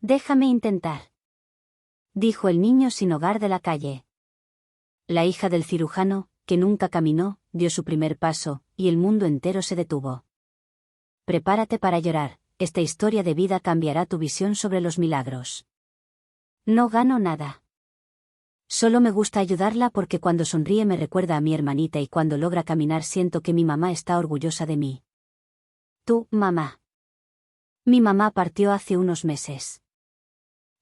Déjame intentar, dijo el niño sin hogar de la calle. La hija del cirujano, que nunca caminó, dio su primer paso, y el mundo entero se detuvo. Prepárate para llorar, esta historia de vida cambiará tu visión sobre los milagros. No gano nada. Solo me gusta ayudarla porque cuando sonríe me recuerda a mi hermanita y cuando logra caminar siento que mi mamá está orgullosa de mí. ¿Tú, mamá? Mi mamá partió hace unos meses.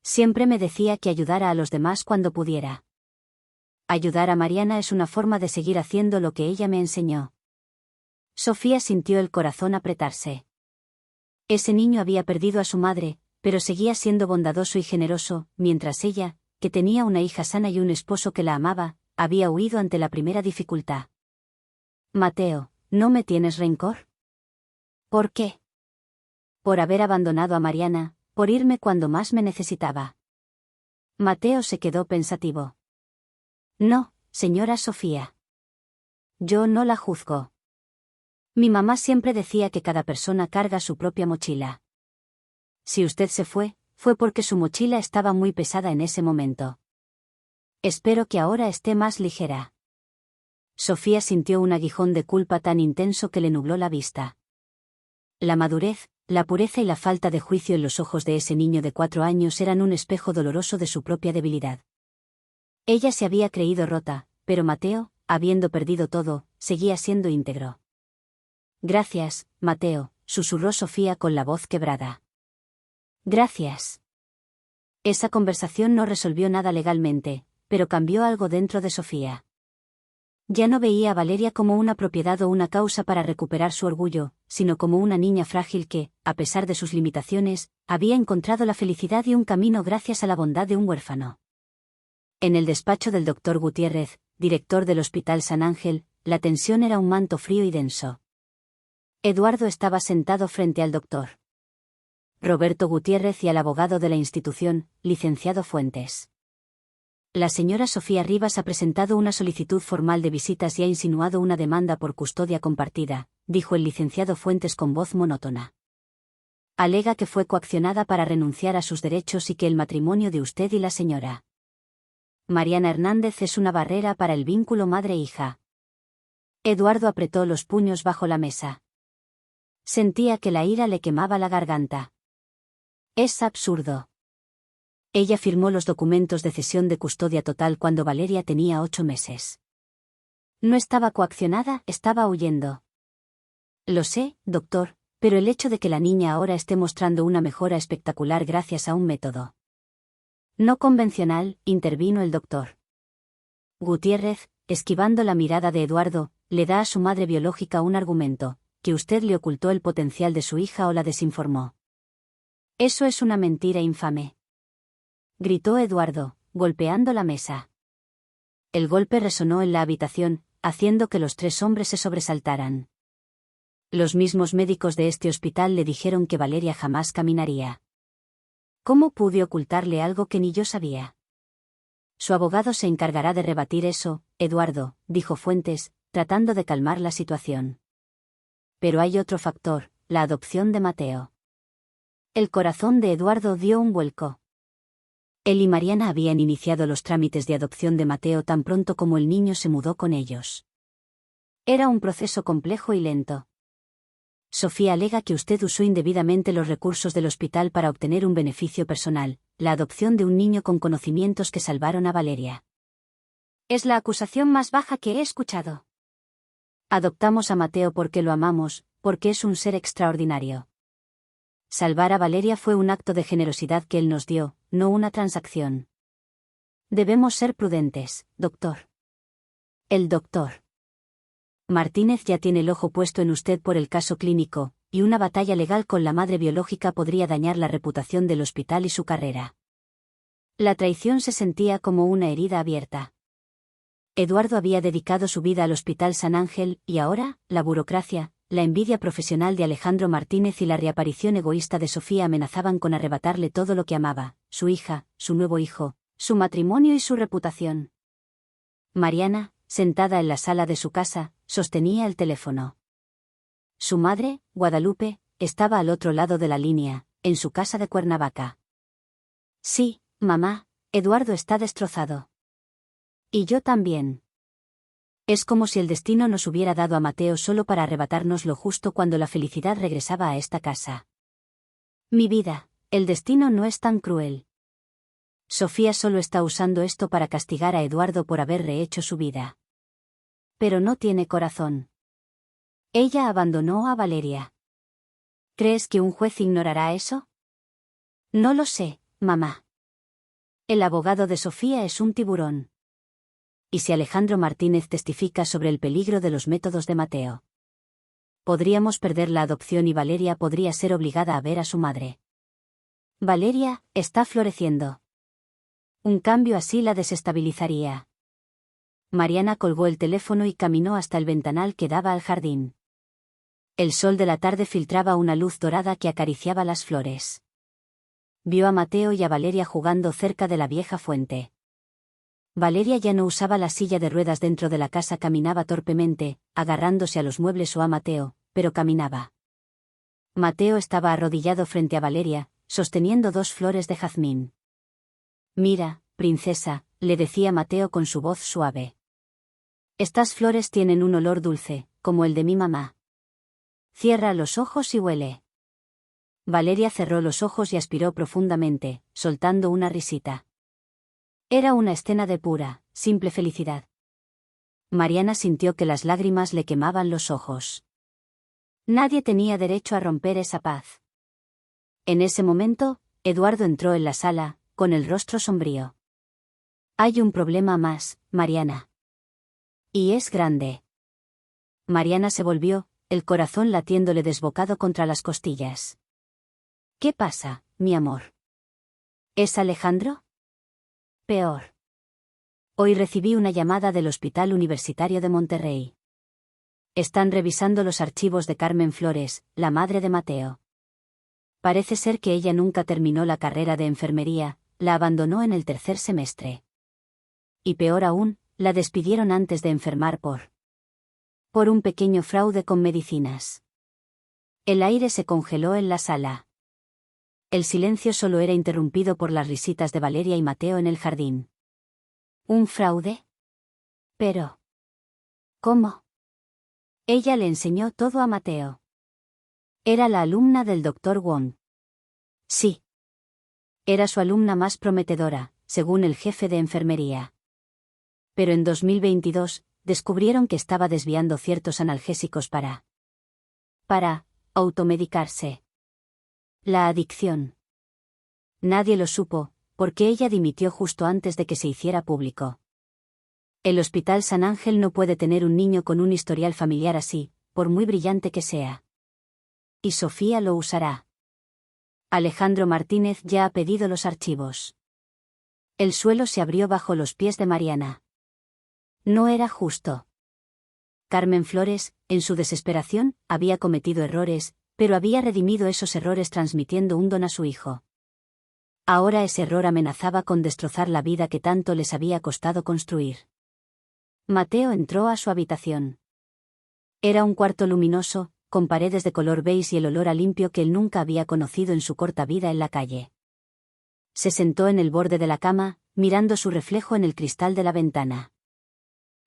Siempre me decía que ayudara a los demás cuando pudiera. Ayudar a Mariana es una forma de seguir haciendo lo que ella me enseñó. Sofía sintió el corazón apretarse. Ese niño había perdido a su madre, pero seguía siendo bondadoso y generoso, mientras ella, que tenía una hija sana y un esposo que la amaba, había huido ante la primera dificultad. Mateo, ¿no me tienes rencor? ¿Por qué? Por haber abandonado a Mariana, por irme cuando más me necesitaba. Mateo se quedó pensativo. No, señora Sofía. Yo no la juzgo. Mi mamá siempre decía que cada persona carga su propia mochila. Si usted se fue, fue porque su mochila estaba muy pesada en ese momento. Espero que ahora esté más ligera. Sofía sintió un aguijón de culpa tan intenso que le nubló la vista. La madurez, la pureza y la falta de juicio en los ojos de ese niño de 4 años eran un espejo doloroso de su propia debilidad. Ella se había creído rota, pero Mateo, habiendo perdido todo, seguía siendo íntegro. Gracias, Mateo, susurró Sofía con la voz quebrada. Gracias. Esa conversación no resolvió nada legalmente, pero cambió algo dentro de Sofía. Ya no veía a Valeria como una propiedad o una causa para recuperar su orgullo, sino como una niña frágil que, a pesar de sus limitaciones, había encontrado la felicidad y un camino gracias a la bondad de un huérfano. En el despacho del doctor Gutiérrez, director del Hospital San Ángel, la tensión era un manto frío y denso. Eduardo estaba sentado frente al doctor Roberto Gutiérrez y al abogado de la institución, licenciado Fuentes. La señora Sofía Rivas ha presentado una solicitud formal de visitas y ha insinuado una demanda por custodia compartida, dijo el licenciado Fuentes con voz monótona. Alega que fue coaccionada para renunciar a sus derechos y que el matrimonio de usted y la señora Mariana Hernández es una barrera para el vínculo madre-hija. Eduardo apretó los puños bajo la mesa. Sentía que la ira le quemaba la garganta. Es absurdo. Ella firmó los documentos de cesión de custodia total cuando Valeria tenía 8 meses. No estaba coaccionada, estaba huyendo. Lo sé, doctor, pero el hecho de que la niña ahora esté mostrando una mejora espectacular gracias a un método no convencional, intervino el doctor Gutiérrez, esquivando la mirada de Eduardo, le da a su madre biológica un argumento, que usted le ocultó el potencial de su hija o la desinformó. Eso es una mentira infame. Gritó Eduardo, golpeando la mesa. El golpe resonó en la habitación, haciendo que los 3 hombres se sobresaltaran. Los mismos médicos de este hospital le dijeron que Valeria jamás caminaría. ¿Cómo pude ocultarle algo que ni yo sabía? Su abogado se encargará de rebatir eso, Eduardo, dijo Fuentes, tratando de calmar la situación. Pero hay otro factor, la adopción de Mateo. El corazón de Eduardo dio un vuelco. Él y Mariana habían iniciado los trámites de adopción de Mateo tan pronto como el niño se mudó con ellos. Era un proceso complejo y lento. Sofía alega que usted usó indebidamente los recursos del hospital para obtener un beneficio personal, la adopción de un niño con conocimientos que salvaron a Valeria. Es la acusación más baja que he escuchado. Adoptamos a Mateo porque lo amamos, porque es un ser extraordinario. Salvar a Valeria fue un acto de generosidad que él nos dio, no una transacción. Debemos ser prudentes, doctor. El doctor Martínez ya tiene el ojo puesto en usted por el caso clínico, y una batalla legal con la madre biológica podría dañar la reputación del hospital y su carrera. La traición se sentía como una herida abierta. Eduardo había dedicado su vida al Hospital San Ángel, y ahora, la burocracia, la envidia profesional de Alejandro Martínez y la reaparición egoísta de Sofía amenazaban con arrebatarle todo lo que amaba, su hija, su nuevo hijo, su matrimonio y su reputación. Mariana, sentada en la sala de su casa, sostenía el teléfono. Su madre, Guadalupe, estaba al otro lado de la línea, en su casa de Cuernavaca. Sí, mamá, Eduardo está destrozado. Y yo también. Es como si el destino nos hubiera dado a Mateo solo para arrebatárnoslo justo cuando la felicidad regresaba a esta casa. Mi vida, el destino no es tan cruel. Sofía solo está usando esto para castigar a Eduardo por haber rehecho su vida. Pero no tiene corazón. Ella abandonó a Valeria. ¿Crees que un juez ignorará eso? No lo sé, mamá. El abogado de Sofía es un tiburón. ¿Y si Alejandro Martínez testifica sobre el peligro de los métodos de Mateo? Podríamos perder la adopción y Valeria podría ser obligada a ver a su madre. Valeria está floreciendo. Un cambio así la desestabilizaría. Mariana colgó el teléfono y caminó hasta el ventanal que daba al jardín. El sol de la tarde filtraba una luz dorada que acariciaba las flores. Vio a Mateo y a Valeria jugando cerca de la vieja fuente. Valeria ya no usaba la silla de ruedas dentro de la casa, caminaba torpemente, agarrándose a los muebles o a Mateo, pero caminaba. Mateo estaba arrodillado frente a Valeria, sosteniendo 2 flores de jazmín. Mira, princesa, le decía Mateo con su voz suave. Estas flores tienen un olor dulce, como el de mi mamá. Cierra los ojos y huele. Valeria cerró los ojos y aspiró profundamente, soltando una risita. Era una escena de pura, simple felicidad. Mariana sintió que las lágrimas le quemaban los ojos. Nadie tenía derecho a romper esa paz. En ese momento, Eduardo entró en la sala, con el rostro sombrío. Hay un problema más, Mariana. Y es grande. Mariana se volvió, el corazón latiéndole desbocado contra las costillas. ¿Qué pasa, mi amor? ¿Es Alejandro? Peor. Hoy recibí una llamada del Hospital Universitario de Monterrey. Están revisando los archivos de Carmen Flores, la madre de Mateo. Parece ser que ella nunca terminó la carrera de enfermería, la abandonó en el 3er semestre. Y peor aún, la despidieron antes de enfermar por un pequeño fraude con medicinas. El aire se congeló en la sala. El silencio solo era interrumpido por las risitas de Valeria y Mateo en el jardín. ¿Un fraude? Pero... ¿cómo? Ella le enseñó todo a Mateo. Era la alumna del Dr. Wong. Sí. Era su alumna más prometedora, según el jefe de enfermería. Pero en 2022, descubrieron que estaba desviando ciertos analgésicos para automedicarse. La adicción. Nadie lo supo, porque ella dimitió justo antes de que se hiciera público. El Hospital San Ángel no puede tener un niño con un historial familiar así, por muy brillante que sea. Y Sofía lo usará. Alejandro Martínez ya ha pedido los archivos. El suelo se abrió bajo los pies de Mariana. No era justo. Carmen Flores, en su desesperación, había cometido errores, pero había redimido esos errores transmitiendo un don a su hijo. Ahora ese error amenazaba con destrozar la vida que tanto les había costado construir. Mateo entró a su habitación. Era un cuarto luminoso, con paredes de color beige y el olor a limpio que él nunca había conocido en su corta vida en la calle. Se sentó en el borde de la cama, mirando su reflejo en el cristal de la ventana.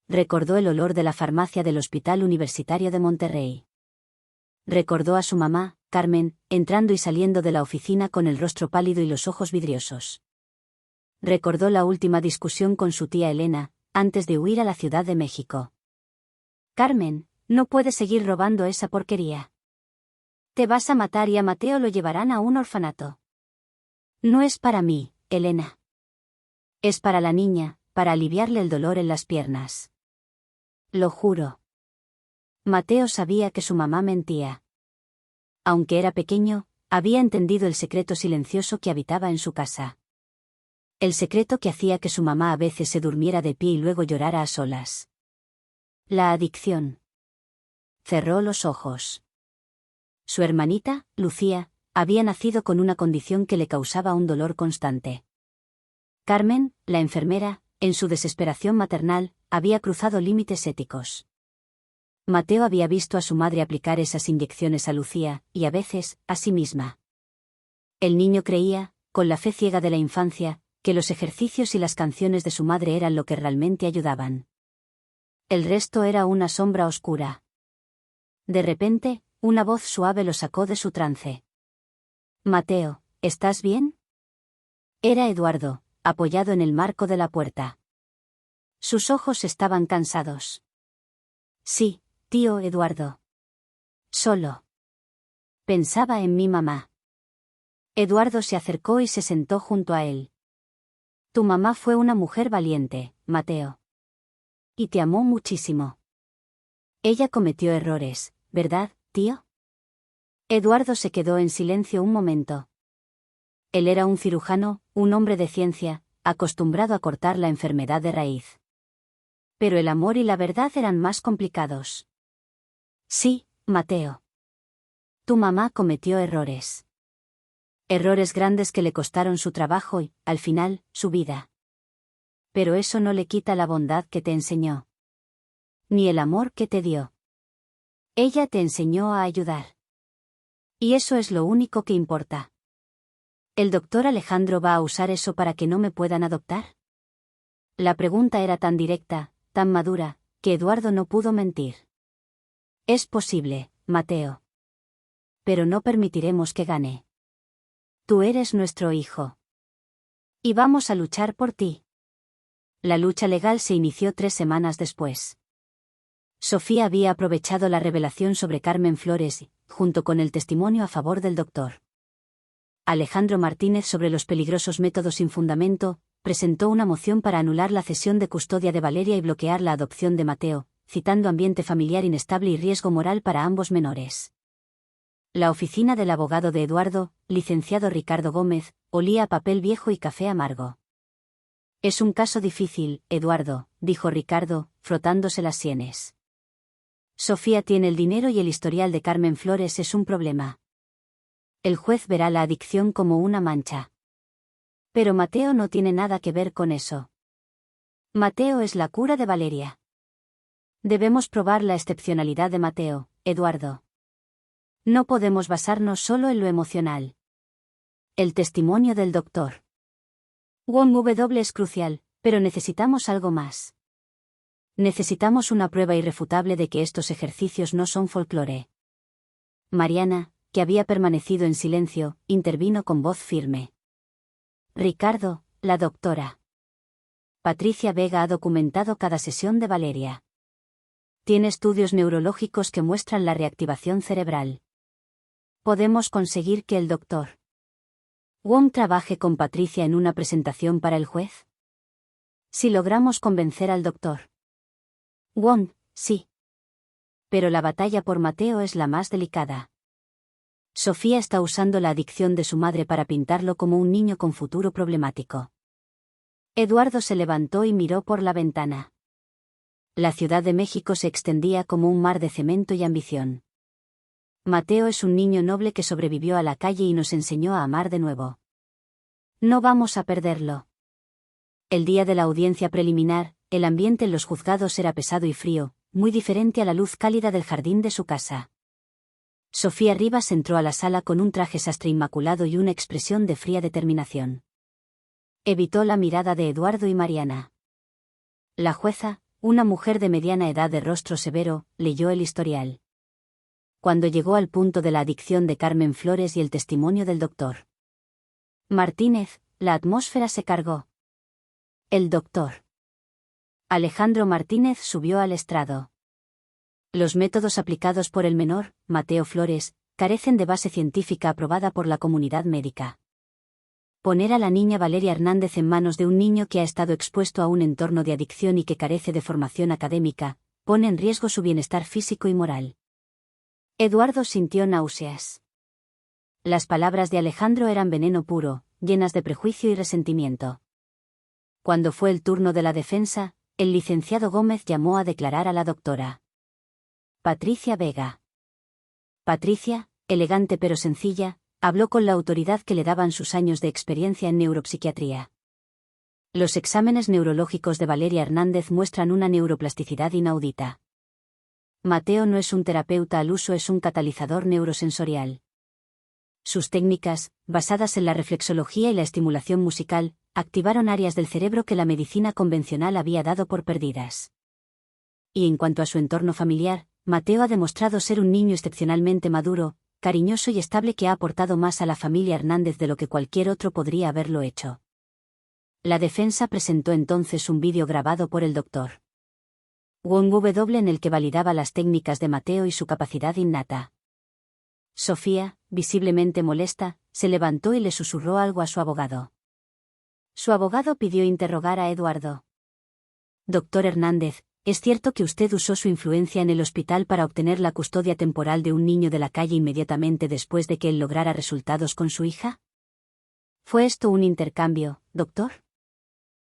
Recordó el olor de la farmacia del Hospital Universitario de Monterrey. Recordó a su mamá, Carmen, entrando y saliendo de la oficina con el rostro pálido y los ojos vidriosos. Recordó la última discusión con su tía Elena, antes de huir a la Ciudad de México. Carmen, no puedes seguir robando esa porquería. Te vas a matar y a Mateo lo llevarán a un orfanato. No es para mí, Elena. Es para la niña, para aliviarle el dolor en las piernas. Lo juro. Mateo sabía que su mamá mentía. Aunque era pequeño, había entendido el secreto silencioso que habitaba en su casa. El secreto que hacía que su mamá a veces se durmiera de pie y luego llorara a solas. La adicción. Cerró los ojos. Su hermanita, Lucía, había nacido con una condición que le causaba un dolor constante. Carmen, la enfermera, en su desesperación maternal, había cruzado límites éticos. Mateo había visto a su madre aplicar esas inyecciones a Lucía, y a veces, a sí misma. El niño creía, con la fe ciega de la infancia, que los ejercicios y las canciones de su madre eran lo que realmente ayudaban. El resto era una sombra oscura. De repente, una voz suave lo sacó de su trance. «Mateo, ¿estás bien?» Era Eduardo, apoyado en el marco de la puerta. Sus ojos estaban cansados. «Sí, tío Eduardo. Solo. Pensaba en mi mamá». Eduardo se acercó y se sentó junto a él. «Tu mamá fue una mujer valiente, Mateo. Y te amó muchísimo. Ella cometió errores, ¿verdad, tío?» Eduardo se quedó en silencio un momento. Él era un cirujano, un hombre de ciencia, acostumbrado a cortar la enfermedad de raíz. Pero el amor y la verdad eran más complicados. «Sí, Mateo. Tu mamá cometió errores. Errores grandes que le costaron su trabajo y, al final, su vida. Pero eso no le quita la bondad que te enseñó. Ni el amor que te dio. Ella te enseñó a ayudar. Y eso es lo único que importa. ¿El doctor Alejandro va a usar eso para que no me puedan adoptar?» La pregunta era tan directa, tan madura, que Eduardo no pudo mentir. «Es posible, Mateo. Pero no permitiremos que gane. Tú eres nuestro hijo. Y vamos a luchar por ti». La lucha legal se inició 3 semanas después. Sofía había aprovechado la revelación sobre Carmen Flores y, junto con el testimonio a favor del doctor Alejandro Martínez sobre los peligrosos métodos sin fundamento, presentó una moción para anular la cesión de custodia de Valeria y bloquear la adopción de Mateo, citando ambiente familiar inestable y riesgo moral para ambos menores. La oficina del abogado de Eduardo, licenciado Ricardo Gómez, olía a papel viejo y café amargo. «Es un caso difícil, Eduardo», dijo Ricardo, frotándose las sienes. «Sofía tiene el dinero y el historial de Carmen Flores es un problema. El juez verá la adicción como una mancha. Pero Mateo no tiene nada que ver con eso. Mateo es la cura de Valeria. Debemos probar la excepcionalidad de Mateo, Eduardo. No podemos basarnos solo en lo emocional. El testimonio del doctor Wong W es crucial, pero necesitamos algo más. Necesitamos una prueba irrefutable de que estos ejercicios no son folclore». Mariana, que había permanecido en silencio, intervino con voz firme. «Ricardo, la doctora Patricia Vega ha documentado cada sesión de Valeria. Tiene estudios neurológicos que muestran la reactivación cerebral. Podemos conseguir que el doctor Wong trabaje con Patricia en una presentación para el juez. Si logramos convencer al doctor Wong, sí. Pero la batalla por Mateo es la más delicada. Sofía está usando la adicción de su madre para pintarlo como un niño con futuro problemático». Eduardo se levantó y miró por la ventana. La Ciudad de México se extendía como un mar de cemento y ambición. Mateo es un niño noble que sobrevivió a la calle y nos enseñó a amar de nuevo. No vamos a perderlo. El día de la audiencia preliminar, el ambiente en los juzgados era pesado y frío, muy diferente a la luz cálida del jardín de su casa. Sofía Rivas entró a la sala con un traje sastre inmaculado y una expresión de fría determinación. Evitó la mirada de Eduardo y Mariana. La jueza, una mujer de mediana edad de rostro severo, leyó el historial. Cuando llegó al punto de la adicción de Carmen Flores y el testimonio del doctor Martínez, la atmósfera se cargó. El doctor Alejandro Martínez subió al estrado. Los métodos aplicados por el menor, Mateo Flores, carecen de base científica aprobada por la comunidad médica. Poner a la niña Valeria Hernández en manos de un niño que ha estado expuesto a un entorno de adicción y que carece de formación académica, pone en riesgo su bienestar físico y moral. Eduardo sintió náuseas. Las palabras de Alejandro eran veneno puro, llenas de prejuicio y resentimiento. Cuando fue el turno de la defensa, el licenciado Gómez llamó a declarar a la doctora Patricia Vega. Patricia, elegante pero sencilla, habló con la autoridad que le daban sus años de experiencia en neuropsiquiatría. Los exámenes neurológicos de Valeria Hernández muestran una neuroplasticidad inaudita. Mateo no es un terapeuta al uso, es un catalizador neurosensorial. Sus técnicas, basadas en la reflexología y la estimulación musical, activaron áreas del cerebro que la medicina convencional había dado por perdidas. Y en cuanto a su entorno familiar, Mateo ha demostrado ser un niño excepcionalmente maduro, cariñoso y estable que ha aportado más a la familia Hernández de lo que cualquier otro podría haberlo hecho. La defensa presentó entonces un vídeo grabado por el Dr. Wong W en el que validaba las técnicas de Mateo y su capacidad innata. Sofía, visiblemente molesta, se levantó y le susurró algo a su abogado. Su abogado pidió interrogar a Eduardo. Doctor Hernández, ¿es cierto que usted usó su influencia en el hospital para obtener la custodia temporal de un niño de la calle inmediatamente después de que él lograra resultados con su hija? ¿Fue esto un intercambio, doctor?,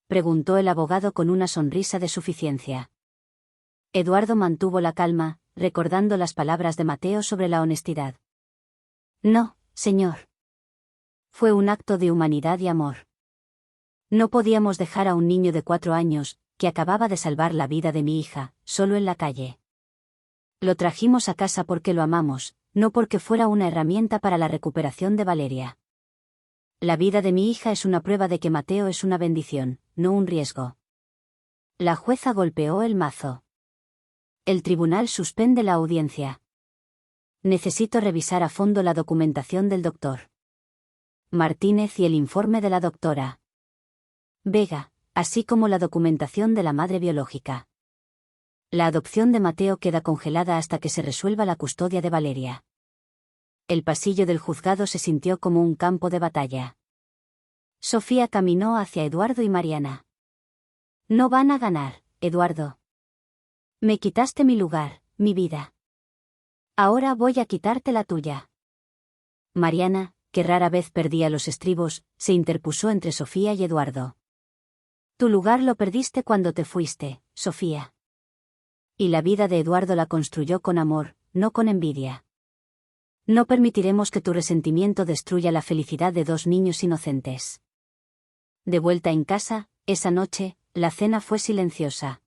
preguntó el abogado con una sonrisa de suficiencia. Eduardo mantuvo la calma, recordando las palabras de Mateo sobre la honestidad. No, señor. Fue un acto de humanidad y amor. No podíamos dejar a un niño de 4 años, que acababa de salvar la vida de mi hija, solo en la calle. Lo trajimos a casa porque lo amamos, no porque fuera una herramienta para la recuperación de Valeria. La vida de mi hija es una prueba de que Mateo es una bendición, no un riesgo. La jueza golpeó el mazo. El tribunal suspende la audiencia. Necesito revisar a fondo la documentación del doctor Martínez y el informe de la doctora Vega, así como la documentación de la madre biológica. La adopción de Mateo queda congelada hasta que se resuelva la custodia de Valeria. El pasillo del juzgado se sintió como un campo de batalla. Sofía caminó hacia Eduardo y Mariana. No van a ganar, Eduardo. Me quitaste mi lugar, mi vida. Ahora voy a quitarte la tuya. Mariana, que rara vez perdía los estribos, se interpuso entre Sofía y Eduardo. Tu lugar lo perdiste cuando te fuiste, Sofía. Y la vida de Eduardo la construyó con amor, no con envidia. No permitiremos que tu resentimiento destruya la felicidad de 2 niños inocentes. De vuelta en casa, esa noche, la cena fue silenciosa.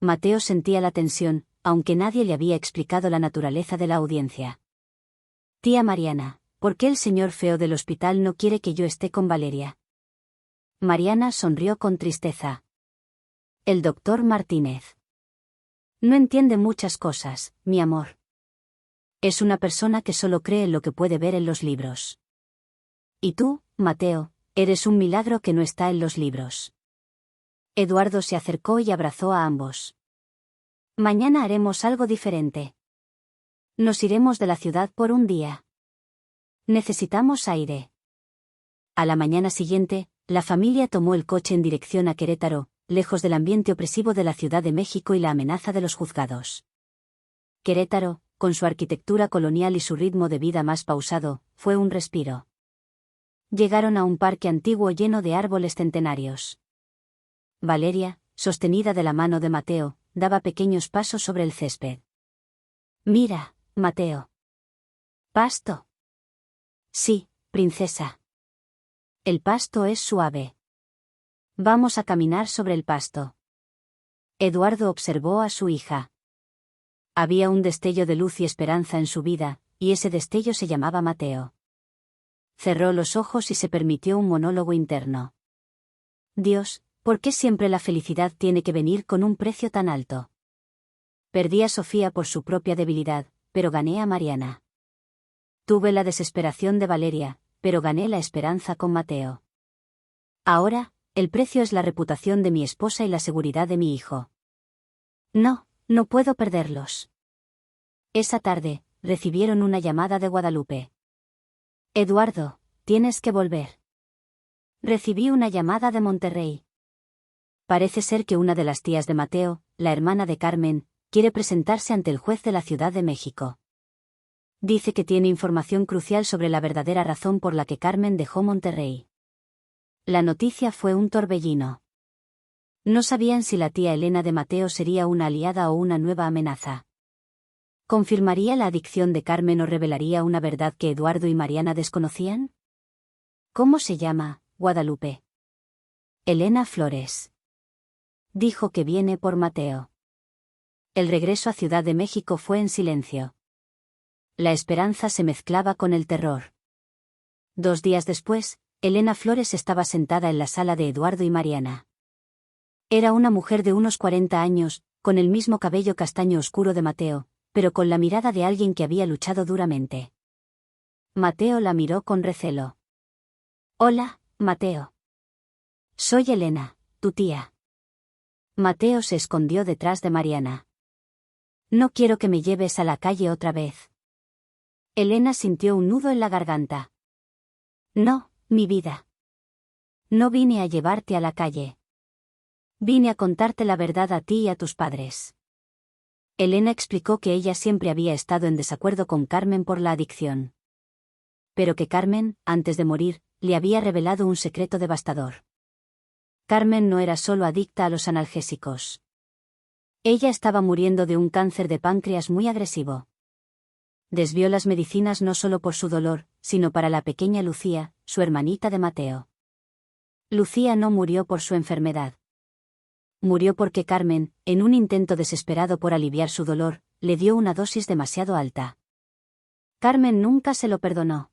Mateo sentía la tensión, aunque nadie le había explicado la naturaleza de la audiencia. Tía Mariana, ¿por qué el señor feo del hospital no quiere que yo esté con Valeria? Mariana sonrió con tristeza. El doctor Martínez. No entiende muchas cosas, mi amor. Es una persona que solo cree en lo que puede ver en los libros. Y tú, Mateo, eres un milagro que no está en los libros. Eduardo se acercó y abrazó a ambos. Mañana haremos algo diferente. Nos iremos de la ciudad por un día. Necesitamos aire. A la mañana siguiente, la familia tomó el coche en dirección a Querétaro, lejos del ambiente opresivo de la Ciudad de México y la amenaza de los juzgados. Querétaro, con su arquitectura colonial y su ritmo de vida más pausado, fue un respiro. Llegaron a un parque antiguo lleno de árboles centenarios. Valeria, sostenida de la mano de Mateo, daba pequeños pasos sobre el césped. Mira, Mateo. ¿Pasto? Sí, princesa. El pasto es suave. Vamos a caminar sobre el pasto. Eduardo observó a su hija. Había un destello de luz y esperanza en su vida, y ese destello se llamaba Mateo. Cerró los ojos y se permitió un monólogo interno. Dios, ¿por qué siempre la felicidad tiene que venir con un precio tan alto? Perdí a Sofía por su propia debilidad, pero gané a Mariana. Tuve la desesperación de Valeria, pero gané la esperanza con Mateo. Ahora, el precio es la reputación de mi esposa y la seguridad de mi hijo. No, no puedo perderlos. Esa tarde, recibieron una llamada de Guadalupe. Eduardo, tienes que volver. Recibí una llamada de Monterrey. Parece ser que una de las tías de Mateo, la hermana de Carmen, quiere presentarse ante el juez de la Ciudad de México. Dice que tiene información crucial sobre la verdadera razón por la que Carmen dejó Monterrey. La noticia fue un torbellino. No sabían si la tía Elena de Mateo sería una aliada o una nueva amenaza. ¿Confirmaría la adicción de Carmen o revelaría una verdad que Eduardo y Mariana desconocían? ¿Cómo se llama, Guadalupe? Elena Flores. Dijo que viene por Mateo. El regreso a Ciudad de México fue en silencio. La esperanza se mezclaba con el terror. 2 días después, Elena Flores estaba sentada en la sala de Eduardo y Mariana. Era una mujer de unos 40 años, con el mismo cabello castaño oscuro de Mateo, pero con la mirada de alguien que había luchado duramente. Mateo la miró con recelo. «Hola, Mateo. Soy Elena, tu tía». Mateo se escondió detrás de Mariana. «No quiero que me lleves a la calle otra vez». Elena sintió un nudo en la garganta. «No, mi vida. No vine a llevarte a la calle. Vine a contarte la verdad a ti y a tus padres». Elena explicó que ella siempre había estado en desacuerdo con Carmen por la adicción. Pero que Carmen, antes de morir, le había revelado un secreto devastador. Carmen no era solo adicta a los analgésicos. Ella estaba muriendo de un cáncer de páncreas muy agresivo. Desvió las medicinas no solo por su dolor, sino para la pequeña Lucía, su hermanita de Mateo. Lucía no murió por su enfermedad. Murió porque Carmen, en un intento desesperado por aliviar su dolor, le dio una dosis demasiado alta. Carmen nunca se lo perdonó.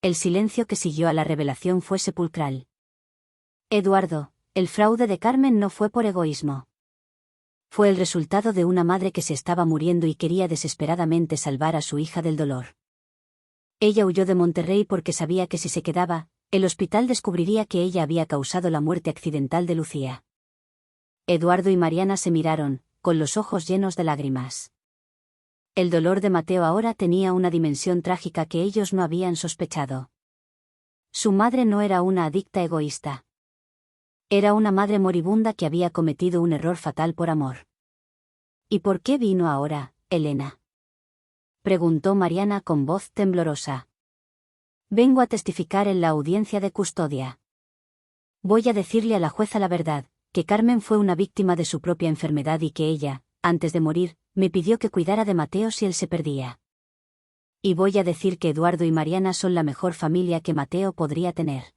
El silencio que siguió a la revelación fue sepulcral. Eduardo, el fraude de Carmen no fue por egoísmo. Fue el resultado de una madre que se estaba muriendo y quería desesperadamente salvar a su hija del dolor. Ella huyó de Monterrey porque sabía que si se quedaba, el hospital descubriría que ella había causado la muerte accidental de Lucía. Eduardo y Mariana se miraron, con los ojos llenos de lágrimas. El dolor de Mateo ahora tenía una dimensión trágica que ellos no habían sospechado. Su madre no era una adicta egoísta. Era una madre moribunda que había cometido un error fatal por amor. ¿Y por qué vino ahora, Elena?, preguntó Mariana con voz temblorosa. Vengo a testificar en la audiencia de custodia. Voy a decirle a la jueza la verdad, que Carmen fue una víctima de su propia enfermedad y que ella, antes de morir, me pidió que cuidara de Mateo si él se perdía. Y voy a decir que Eduardo y Mariana son la mejor familia que Mateo podría tener.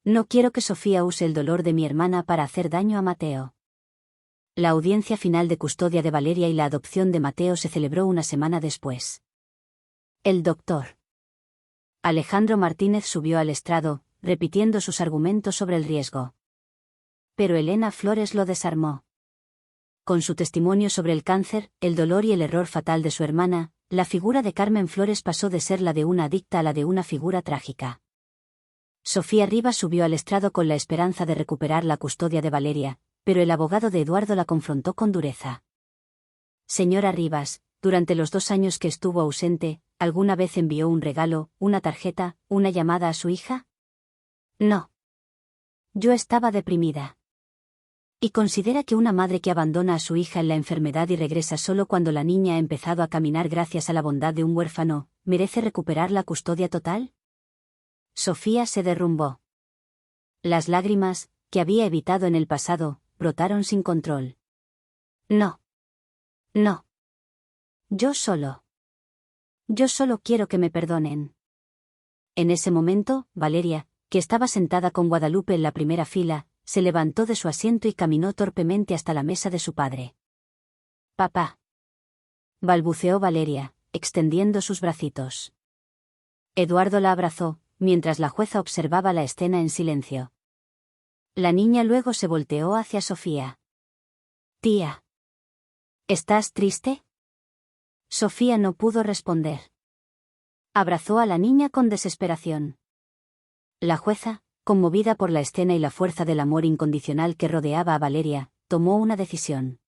No quiero que Sofía use el dolor de mi hermana para hacer daño a Mateo. La audiencia final de custodia de Valeria y la adopción de Mateo se celebró una semana después. El doctor Alejandro Martínez subió al estrado, repitiendo sus argumentos sobre el riesgo. Pero Elena Flores lo desarmó. Con su testimonio sobre el cáncer, el dolor y el error fatal de su hermana, la figura de Carmen Flores pasó de ser la de una adicta a la de una figura trágica. Sofía Rivas subió al estrado con la esperanza de recuperar la custodia de Valeria, pero el abogado de Eduardo la confrontó con dureza. Señora Rivas, durante los 2 años que estuvo ausente, ¿alguna vez envió un regalo, una tarjeta, una llamada a su hija? No. Yo estaba deprimida. ¿Y considera que una madre que abandona a su hija en la enfermedad y regresa solo cuando la niña ha empezado a caminar gracias a la bondad de un huérfano, merece recuperar la custodia total? Sofía se derrumbó. Las lágrimas, que había evitado en el pasado, brotaron sin control. No. No. Yo solo quiero que me perdonen. En ese momento, Valeria, que estaba sentada con Guadalupe en la primera fila, se levantó de su asiento y caminó torpemente hasta la mesa de su padre. «Papá», balbuceó Valeria, extendiendo sus bracitos. Eduardo la abrazó, mientras la jueza observaba la escena en silencio. La niña luego se volteó hacia Sofía. «Tía, ¿estás triste?». Sofía no pudo responder. Abrazó a la niña con desesperación. La jueza, conmovida por la escena y la fuerza del amor incondicional que rodeaba a Valeria, tomó una decisión.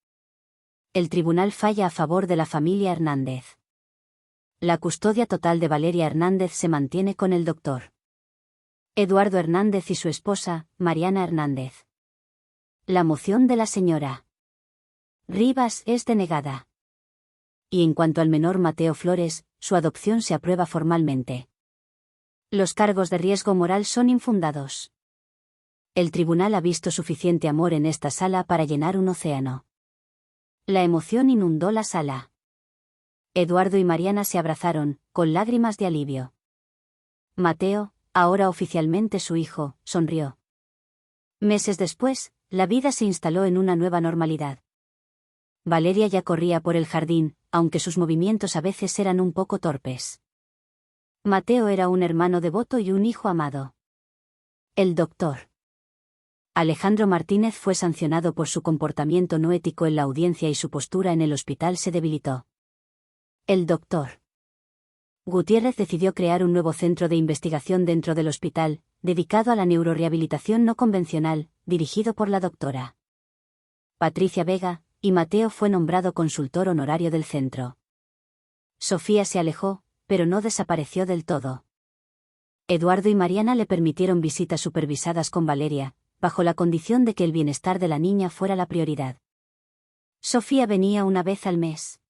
El tribunal falla a favor de la familia Hernández. La custodia total de Valeria Hernández se mantiene con el doctor Eduardo Hernández y su esposa, Mariana Hernández. La moción de la señora Rivas es denegada. Y en cuanto al menor Mateo Flores, su adopción se aprueba formalmente. Los cargos de riesgo moral son infundados. El tribunal ha visto suficiente amor en esta sala para llenar un océano. La emoción inundó la sala. Eduardo y Mariana se abrazaron, con lágrimas de alivio. Mateo, ahora oficialmente su hijo, sonrió. Meses después, la vida se instaló en una nueva normalidad. Valeria ya corría por el jardín, aunque sus movimientos a veces eran un poco torpes. Mateo era un hermano devoto y un hijo amado. El doctor Alejandro Martínez fue sancionado por su comportamiento no ético en la audiencia y su postura en el hospital se debilitó. El doctor Gutiérrez decidió crear un nuevo centro de investigación dentro del hospital, dedicado a la neurorehabilitación no convencional, dirigido por la doctora Patricia Vega, y Mateo fue nombrado consultor honorario del centro. Sofía se alejó, pero no desapareció del todo. Eduardo y Mariana le permitieron visitas supervisadas con Valeria, bajo la condición de que el bienestar de la niña fuera la prioridad. Sofía venía una vez al mes.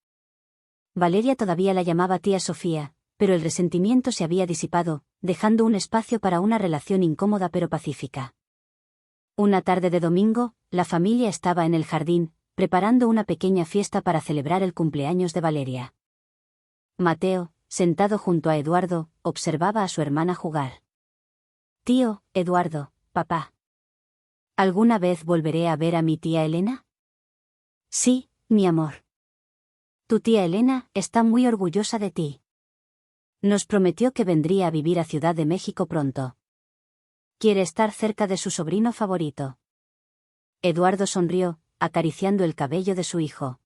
Valeria todavía la llamaba tía Sofía, pero el resentimiento se había disipado, dejando un espacio para una relación incómoda pero pacífica. Una tarde de domingo, la familia estaba en el jardín, preparando una pequeña fiesta para celebrar el cumpleaños de Valeria. Mateo, sentado junto a Eduardo, observaba a su hermana jugar. Tío, Eduardo, papá. ¿Alguna vez volveré a ver a mi tía Elena? Sí, mi amor. Tu tía Elena está muy orgullosa de ti. Nos prometió que vendría a vivir a Ciudad de México pronto. Quiere estar cerca de su sobrino favorito. Eduardo sonrió, acariciando el cabello de su hijo.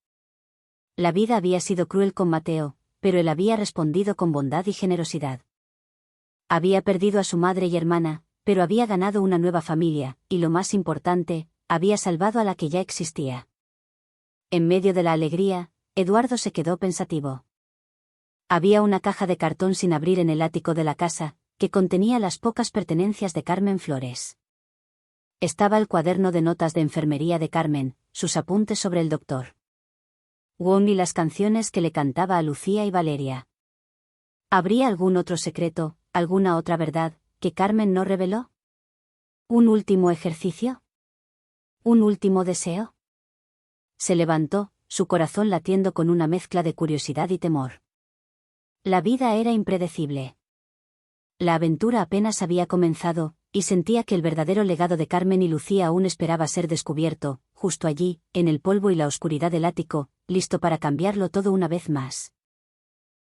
La vida había sido cruel con Mateo, pero él había respondido con bondad y generosidad. Había perdido a su madre y hermana, pero había ganado una nueva familia, y lo más importante, había salvado a la que ya existía. En medio de la alegría, Eduardo se quedó pensativo. Había una caja de cartón sin abrir en el ático de la casa, que contenía las pocas pertenencias de Carmen Flores. Estaba el cuaderno de notas de enfermería de Carmen, sus apuntes sobre el doctor Wong y las canciones que le cantaba a Lucía y Valeria. ¿Habría algún otro secreto, alguna otra verdad, que Carmen no reveló? ¿Un último ejercicio? ¿Un último deseo? Se levantó, su corazón latiendo con una mezcla de curiosidad y temor. La vida era impredecible. La aventura apenas había comenzado, y sentía que el verdadero legado de Carmen y Lucía aún esperaba ser descubierto, justo allí, en el polvo y la oscuridad del ático, listo para cambiarlo todo una vez más.